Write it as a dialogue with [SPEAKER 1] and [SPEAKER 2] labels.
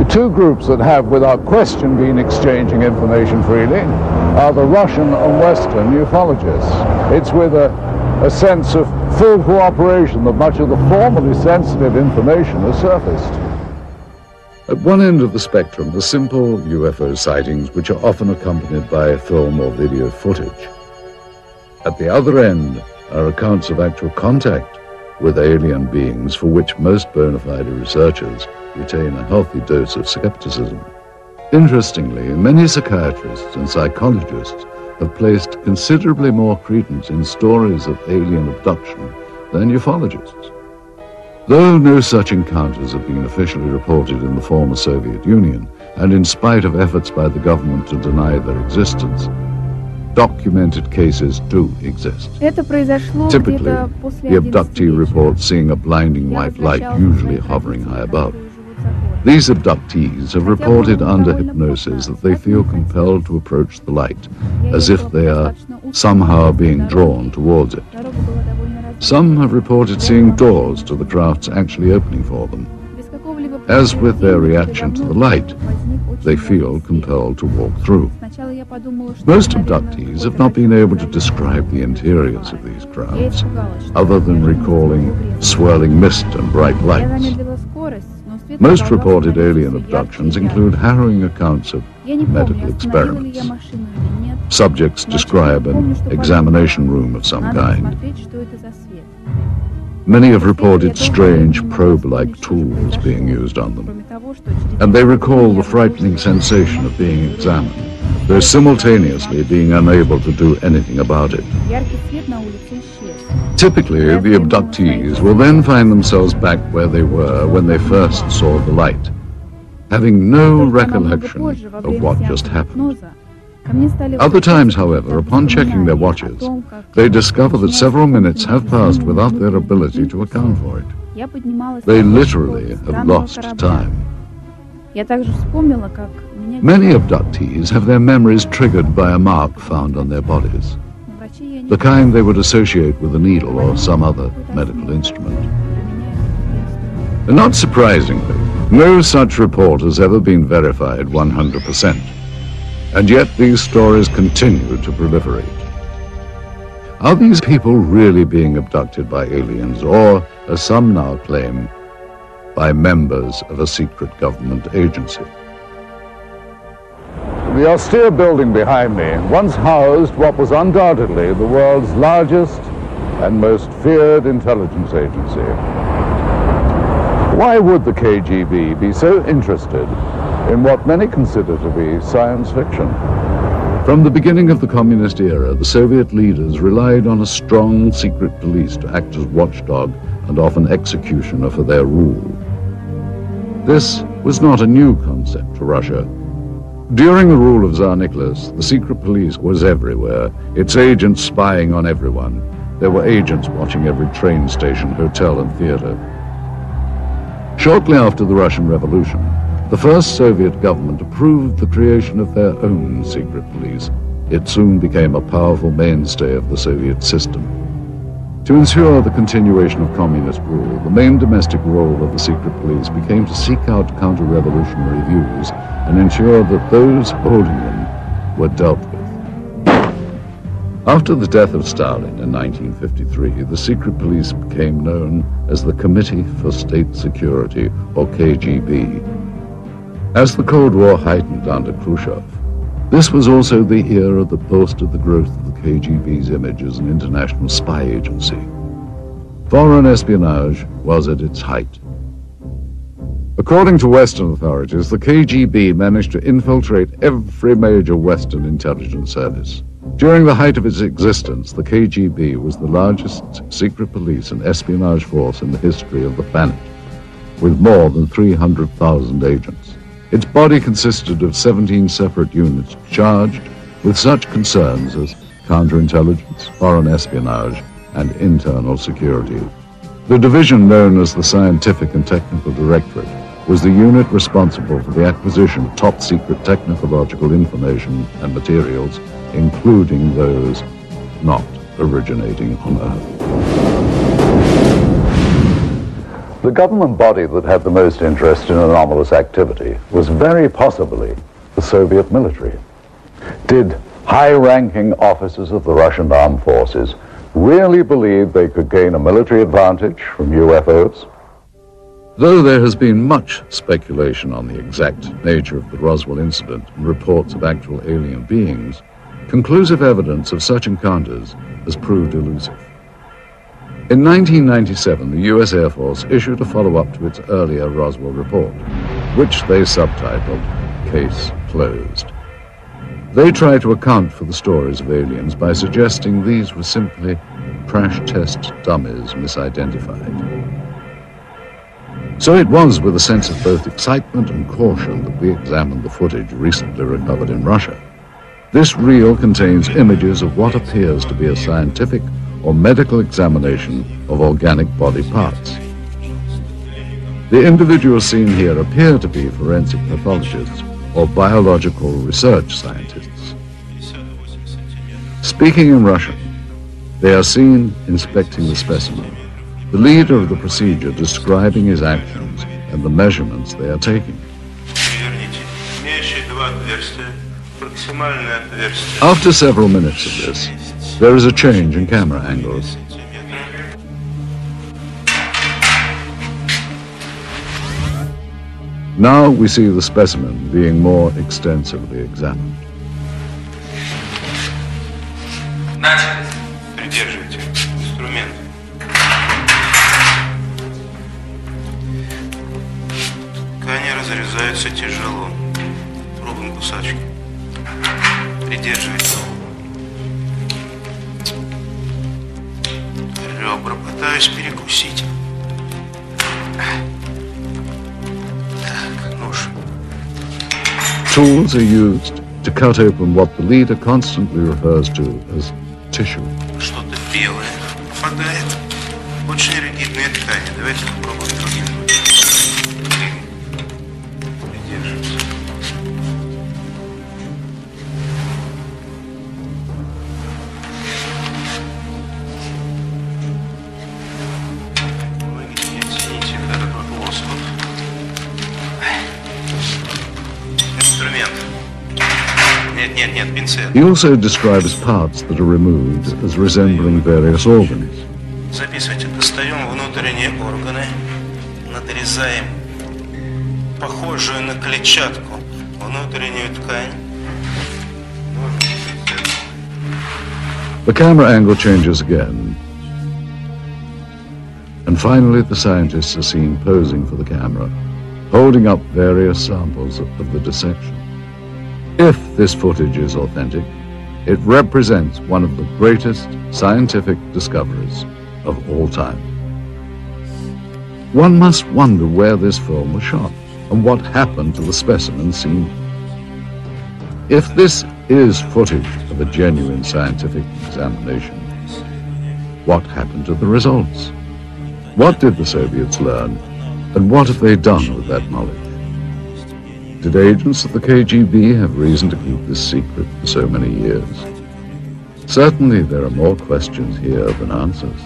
[SPEAKER 1] two groups that have, without question, been exchanging information freely are the Russian and Western ufologists. It's with a sense of full cooperation that much of the formerly sensitive information has surfaced.
[SPEAKER 2] At one end of the spectrum are simple UFO sightings which are often accompanied by film or video footage. At the other end are accounts of actual contact with alien beings for which most bona fide researchers retain a healthy dose of skepticism. Interestingly, many psychiatrists and psychologists have placed considerably more credence in stories of alien abduction than ufologists. Though no such encounters have been officially reported in the former Soviet Union, and in spite of efforts by the government to deny their existence, documented cases do exist. Typically, the abductee reports seeing a blinding white light, usually hovering high above. These abductees have reported under hypnosis that they feel compelled to approach the light, as if they are somehow being drawn towards it. Some have reported seeing doors to the crafts actually opening for them. As with their reaction to the light, they feel compelled to walk through. Most abductees have not been able to describe the interiors of these crafts, other than recalling swirling mist and bright lights. Most reported alien abductions include harrowing accounts of medical experiments. Subjects describe an examination room of some kind. Many have reported strange probe-like tools being used on them, and they recall the frightening sensation of being examined, though simultaneously being unable to do anything about it. Typically, the abductees will then find themselves back where they were when they first saw the light, having no recollection of what just happened. Other times, however, upon checking their watches, they discover that several minutes have passed without their ability to account for it. They literally have lost time. Many abductees have their memories triggered by a mark found on their bodies, the kind they would associate with a needle or some other medical instrument. And not surprisingly, no such report has ever been verified 100%. And yet these stories continue to proliferate. Are these people really being abducted by aliens, or, as some now claim, by members of a secret government agency?
[SPEAKER 1] The austere building behind me once housed what was undoubtedly the world's largest and most feared intelligence agency. Why would the KGB be so interested in what many consider to be science fiction?
[SPEAKER 2] From the beginning of the communist era, the Soviet leaders relied on a strong secret police to act as watchdog and often executioner for their rule. This was not a new concept to Russia. During the rule of Tsar Nicholas, the secret police was everywhere, its agents spying on everyone. There were agents watching every train station, hotel, and theater. Shortly after the Russian Revolution, the first Soviet government approved the creation of their own secret police. It soon became a powerful mainstay of the Soviet system. To ensure the continuation of communist rule, the main domestic role of the secret police became to seek out counter-revolutionary views and ensure that those holding them were dealt with. After the death of Stalin in 1953, the secret police became known as the Committee for State Security, or KGB. As the Cold War heightened under Khrushchev, this was also the era that boasted the growth of the KGB's image as an international spy agency. Foreign espionage was at its height. According to Western authorities, the KGB managed to infiltrate every major Western intelligence service. During the height of its existence, the KGB was the largest secret police and espionage force in the history of the planet, with more than 300,000 agents. Its body consisted of 17 separate units charged with such concerns as counterintelligence, foreign espionage, and internal security. The division known as the Scientific and Technical Directorate was the unit responsible for the acquisition of top-secret technological information and materials, including those not originating on Earth.
[SPEAKER 1] The government body that had the most interest in anomalous activity was very possibly the Soviet military. Did high-ranking officers of the Russian armed forces really believe they could gain a military advantage from UFOs?
[SPEAKER 2] Though there has been much speculation on the exact nature of the Roswell incident and reports of actual alien beings, conclusive evidence of such encounters has proved elusive. In 1997, the US Air Force issued a follow-up to its earlier Roswell report, which they subtitled Case Closed. They tried to account for the stories of aliens by suggesting these were simply crash test dummies misidentified. So it was with a sense of both excitement and caution that we examined the footage recently recovered in Russia. This reel contains images of what appears to be a scientific or medical examination of organic body parts. The individuals seen here appear to be forensic pathologists or biological research scientists. Speaking in Russian, they are seen inspecting the specimen, the leader of the procedure describing his actions and the measurements they are taking. After several minutes of this, there is a change in camera angles. Now we see the specimen being more extensively examined.
[SPEAKER 3] Придерживайте инструмент. Ткани разрезаются тяжело. Пробуем кусачки. Придерживайте. Ребра пытаюсь перекусить. Так, нож.
[SPEAKER 2] Tools are used to cut open what the leader constantly refers to as tissue.
[SPEAKER 3] Что-то белое попадает. Очень ригидные ткани. Давайте попробуем другим. Придерживайте. Оцените этот лоскут. Инструмент. Нет, пинцет.
[SPEAKER 2] He also describes parts that are removed as resembling various organs.
[SPEAKER 3] Записывайте. Достаем внутренние органы, надрезаем похожую на клетчатку внутреннюю ткань.
[SPEAKER 2] The camera angle changes again. And finally the scientists are seen posing for the camera, holding up various samples of the dissection. If this footage is authentic, it represents one of the greatest scientific discoveries of all time. One must wonder where this film was shot and what happened to the specimen seen. If this is footage of a genuine scientific examination, what happened to the results? What did the Soviets learn, and what have they done with that knowledge? Did agents of the KGB have reason to keep this secret for so many years? Certainly there are more questions here than answers.